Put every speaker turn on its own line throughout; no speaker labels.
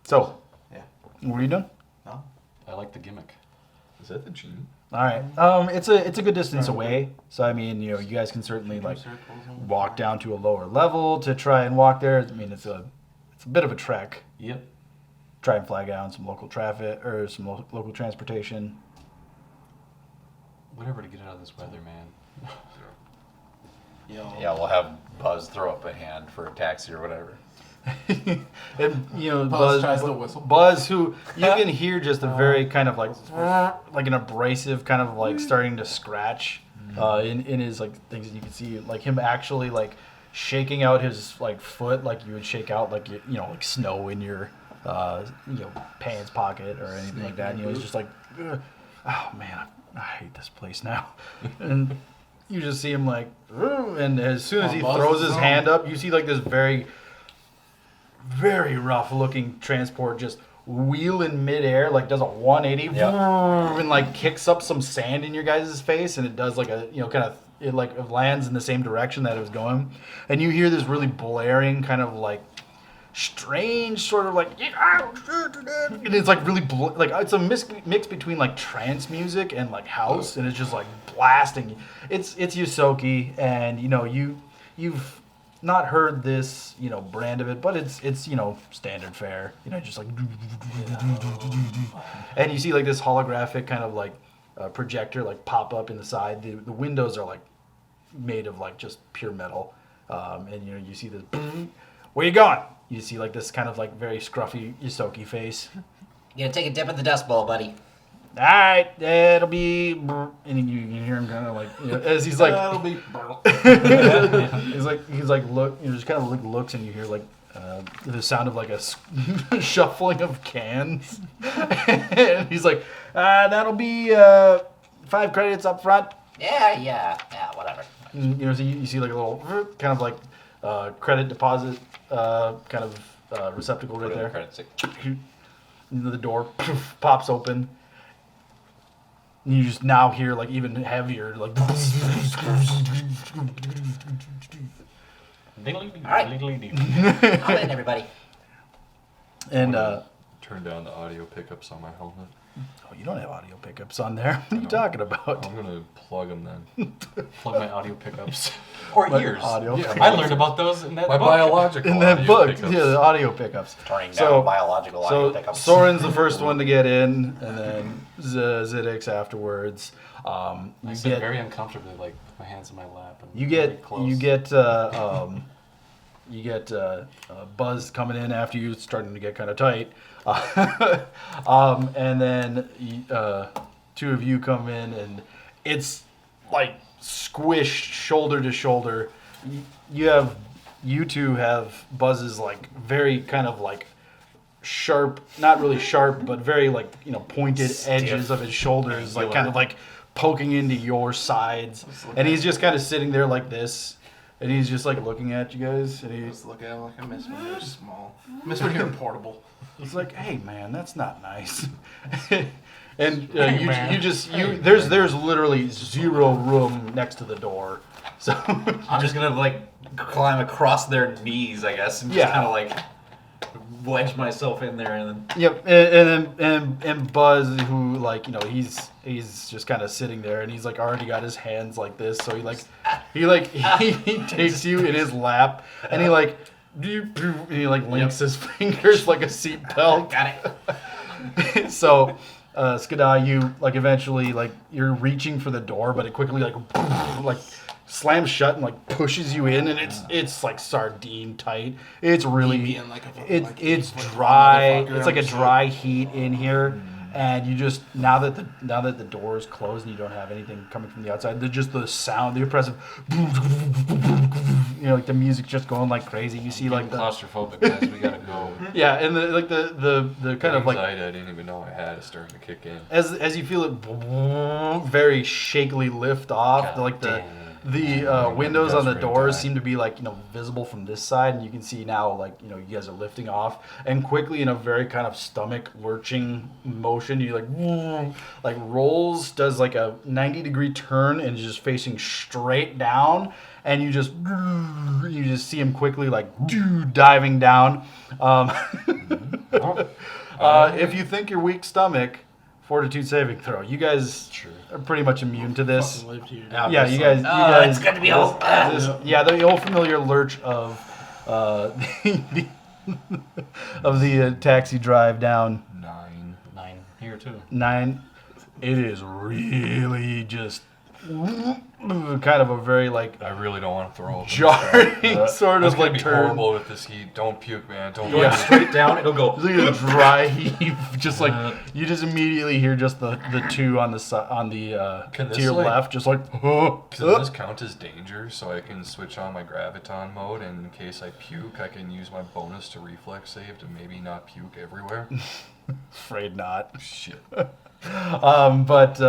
So,
Yeah.
what are you doing?
No.
I like the gimmick.
Is that the gene?
All right. It's a good distance away. So I mean, you guys can certainly like walk down to a lower level to try and walk there. I mean, it's a bit of a trek.
Yep.
Try and flag down some local traffic or some local transportation.
Whatever to get out of this weather, man.
Yeah, we'll have Buzz throw up a hand for a taxi or whatever.
And
Buzz tries to whistle.
Buzz, who you can hear just a very kind of like an abrasive kind of like starting to scratch in his like things, and you can see like him actually like shaking out his like foot like you would shake out like like snow in your pants pocket or anything like that. He's just like, ugh. Oh man, I hate this place now. And you just see him like, ugh, and as soon as he throws his hand up, you see like this very, very rough looking transport just wheel in midair, like does a 180 and like kicks up some sand in your guys' face, and it does like a it lands in the same direction that it was going, and you hear this really blaring kind of like strange sort of like, and it's like really like it's a mix between like trance music and like house, and it's just like blasting. It's Yosoki, and you've not heard this brand of it, but it's standard fare, just like, and you see like this holographic kind of like projector like pop up in the side. The windows are like made of like just pure metal, and you see this. Where you going? You see like this kind of like very scruffy Yosoki face.
You gonna take a dip in the Dust Bowl, buddy?
All right, it'll be, and you hear him kind of like as he's like,
That'll be.
he's like look, just kind of looks, and you hear like the sound of like a shuffling of cans, and he's like, that'll be 5 credits up front.
Yeah, whatever.
And, so you see like a little kind of like credit deposit kind of receptacle right there. The door pops open. And you just now hear like even heavier like.
All right. I'm in, everybody.
And
turn down the audio pickups on my helmet.
Oh, you don't have audio pickups on there. What are you talking about?
I'm gonna plug them then.
Plug my audio pickups. Or
Like
ears.
audio pickups.
I learned about those in that
My
book.
biological
In that
audio
book,
pickups.
yeah, the audio pickups.
Turning down biological audio
So
pickups.
Soren's the first one to get in, and then Zidix afterwards.
I
You
sit
get
very uncomfortably, like with my hands in my lap. And
you
very
get
close.
you get Buzz coming in after you, starting to get kind of tight, and then two of you come in, and it's like squished shoulder to shoulder. You two have Buzz's like very kind of like sharp, not really sharp, but very like pointed edges of his shoulders, like kind of like poking into your sides, and he's just kind of sitting there like this. And he's just like looking at you guys, and
Just look at him like I miss when you're small. Miss when you're portable.
he's like, "Hey man, that's not nice." And there's literally zero room next to the door, so
I'm just gonna like climb across their knees, I guess, and just
Yeah.
kind of like wedge myself in there, and then
yep. And Buzz, who like he's just kind of sitting there, and he's like already got his hands like this, so he takes you in his lap, and he like links his fingers like a seatbelt.
Got it.
So, Skada, you like eventually like you're reaching for the door, but it quickly like slams shut and like pushes you in, and it's like sardine tight. It's really
being like a-
it's
like a
dry.
motherfucker,
It's like a
I'm just
dry heat in here, and you just now that the door is closed and you don't have anything coming from the outside, just the sound, the oppressive, like the music just going like crazy. You see like the
claustrophobic, guys. We gotta go.
yeah, and the kind of like
anxiety I didn't even know I had is starting to kick in.
as you feel it very shakily lift off,
God
like the
damn.
the windows on the
Desperate
doors
time.
seem to be like visible from this side, and you can see now like you guys are lifting off, and quickly in a very kind of stomach lurching motion, you like rolls, does like a 90-degree turn and is just facing straight down, and you just see him quickly like diving down. If you think you're weak stomach, fortitude saving throw. You guys are pretty much immune to this.
Fucking lived here.
Yeah, you guys.
it's gonna be hope.
Yeah, the old familiar lurch of the taxi drive down
9.
9 here too.
9. It is really just kind of a very like
I really don't want to throw up.
jarring sort
That's
of
gonna
like
be
turn.
horrible with this heat. Don't puke, man. Don't
Going
Yeah.
puke.
straight down, it'll go.
It's like a dry heave, just like you just immediately hear just the two on the
Can
to
this,
your
like-
left, just like.
Can this count as danger so I can switch on my graviton mode and in case I puke I can use my bonus to reflex save to maybe not puke everywhere?
Afraid not.
Shit.
But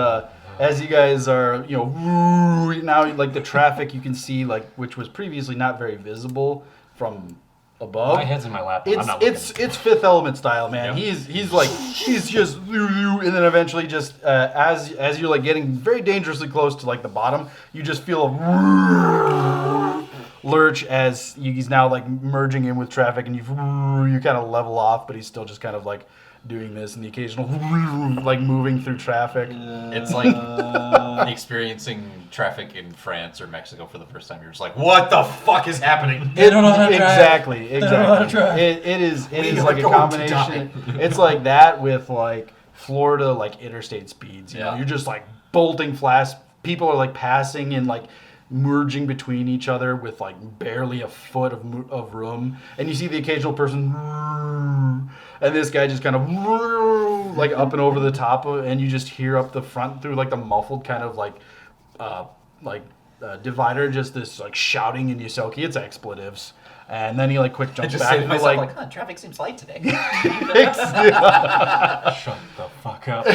as you guys are, now like the traffic you can see like which was previously not very visible from above.
My head's in my lap. I'm not
It's Fifth Element style, man.
Yep.
He's just and then eventually just as you're like getting very dangerously close to like the bottom, you just feel a lurch as he's now like merging in with traffic, and you kind of level off, but he's still just kind of like doing this and the occasional like moving through traffic.
It's like experiencing traffic in France or Mexico for the first time. You're just like, what the fuck is happening?
They don't know how to drive.
Exactly.
don't know how to
Exactly.
drive.
It is
are
like a
going to
combination. It's like that with like Florida like interstate speeds. You know,
Yeah.
you're just like bolting fast. People are like passing and like merging between each other with like barely a foot of room, and you see the occasional person, and this guy just kind of like up and over the top of, and you just hear up the front through like the muffled kind of like divider, just this like shouting in Yosoki. It's expletives, and then he like quick
I
jumps
just
back
say to
and
myself,
like.
like, traffic seems light today.
Shut the fuck up.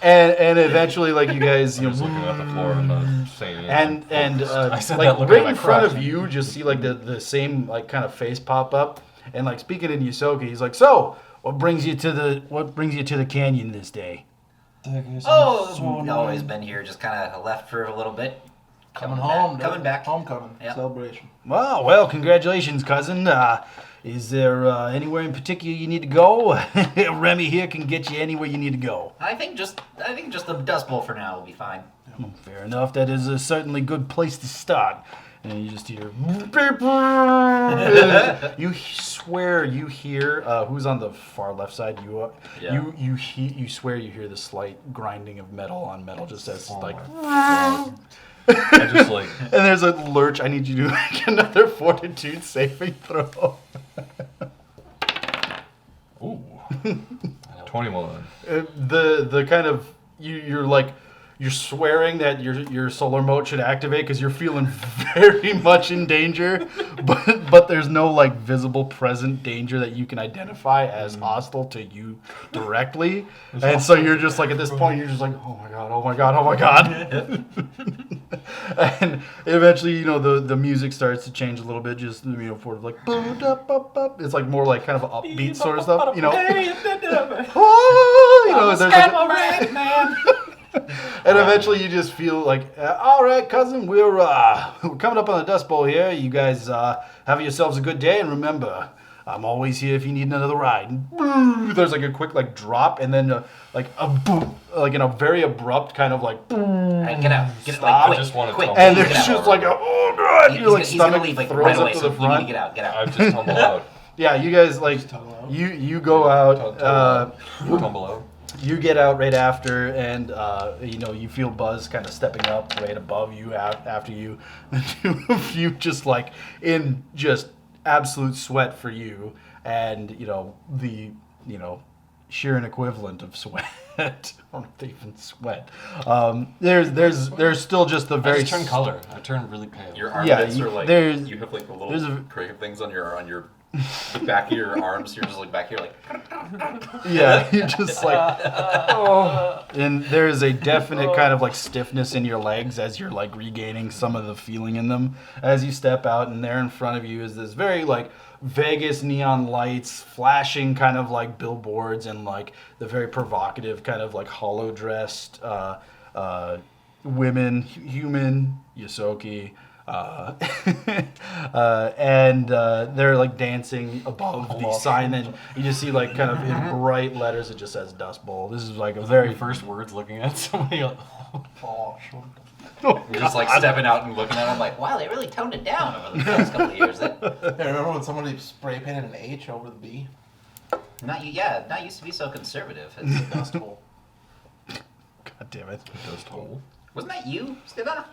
and eventually like you guys
I'm just looking at the floor and not saying anything.
and
I said
like
that looking
right
at my
in front
crotch.
of you just see like the same like kind of face pop up, and like speaking in Yosoki, he's like, so what brings you to the canyon this day?
Oh, we've always been here. Just kind of left for a little bit.
Coming
back-
home.
Coming back.
Homecoming.
Yep.
Celebration.
Well, congratulations, cousin. Is there anywhere in particular you need to go? Remy here can get you anywhere you need to go.
I think just the Dust Bowl for now will be fine.
Fair enough. That is a certainly good place to start. And you just hear. You swear you hear. Who's on the far left side? You are.
Yeah.
You swear you hear the slight grinding of metal on metal, just as like.
I just like
And there's a lurch. I need you to make another fortitude saving throw.
ooh 21.
The kind of you're like. You're swearing that your solar mote should activate because you're feeling very much in danger, but there's no like visible present danger that you can identify as hostile to you directly, and so you're just like at this point you're just like, oh my god, oh my god, oh my god. And eventually the music starts to change a little bit, just for like it's like more like kind of upbeat sort of stuff, there's like and eventually you just feel like, all right, cousin, we're coming up on the Dust Bowl here. You guys have yourselves a good day, and remember, I'm always here if you need another ride. And there's like a quick like drop, and then like a boom, like in a very abrupt kind of like,
Alright, get out. Get
Stop.
like, quick,
I just wanna
quick.
tumble.
and
Get
there's
out.
just like a, oh god, your like
He's gonna
stomach
leave like
throws
right
up
away,
to
so
the
you need
front.
to get out. Get out.
I just tumble out.
Yeah, you guys like you go out.
Tumble out.
You get out right after, and you feel Buzz kind of stepping up right above you after you. The two of you just like in just absolute sweat for you, and the Sheeran equivalent of sweat. I don't even sweat. There's still just the
I
very
just turn color. I turn really pale.
Your armpits
you-
are like,
there's-
you have like the
there's
little
a-
cricket things on your The back of your arms, you're just like back here like.
Yeah, you're just like, oh. And there is a definite kind of like stiffness in your legs as you're like regaining some of the feeling in them as you step out, and there in front of you is this very like Vegas neon lights, flashing kind of like billboards, and like the very provocative kind of like hollow dressed women, human Yosoki. And they're like dancing above the sign, and you just see like kind of in bright letters it just says Dust Bowl. This is like a very
Your first words looking at somebody else.
You're just like stepping out and looking at them like, wow, they really toned it down over the past couple of years.
Yeah, remember when somebody spray painted an H over the B?
Not used to be so conservative.
It's a dust hole.
God damn it.
Dust hole.
Wasn't that you, Steva?